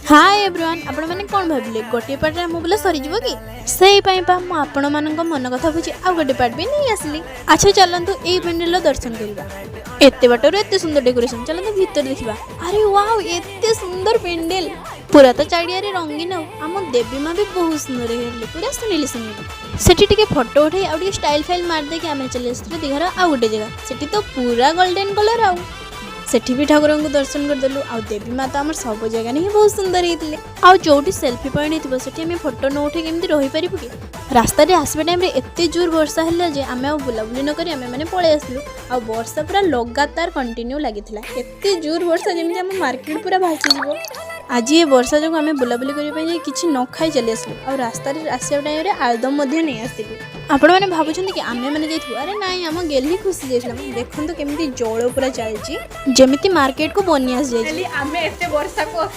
Hi everyone आपण माने कोन भाबिले गोटे पार्ट रे बोले सरी जीवो कि सेही पई पा मु आपण मानक मन कथा बुझी आ गोटे पार्ट भी नहीं आसली। अच्छा चलंतु ए पेंडल दर्शन करबा। एते बाटर एते सुंदर डेकोरेशन चलंतु भीतर देखिबा। अरे वाओ एते सुंदर पेंडल पूरा तो चारिया रे रंगीन आम देवी माँ भी बहुत सुंदर हेले पूरा सुनीली सुनीली। सेठी टिके फोटो उठे आ स्टाइल फाइल मार दे के आमे चले आसथि दिघार आ गोटे जगह सेठी तो पूरा गोल्डन कलर आउ सेठी भी ठाकुर को दर्शन करदेलु आ देवी माँ तो आम सब जगह नहीं बहुत सुंदर होते आ जो सेल्फी पॉइंट थी सेठी आम फोटो न उठे केमती रही पारू कि रास्ता आसवा टाइम एत जोर वर्षा है जे आम बुलाबुली नक आम मैंने पलि आसलु आ वर्षा पूरा लगातार कंटिन्यू लगी एत जोर वर्षा जमी आम मार्केट पूरा भासीज। आज ये वर्षा जो आम बुलाबुली करने किसी न खाई चली आसलु आ रास्ता आसवा टाइम आलदम नहीं आसलु। आपण मैंने भावुं कि आमे मैंने जाइथु अरे नाई आम गेली खुशी जाइछला देखंतु केमिति जळ पूरा चलची जेमिति मार्केट को बनी आस जाइछि। आमे एते वर्षा को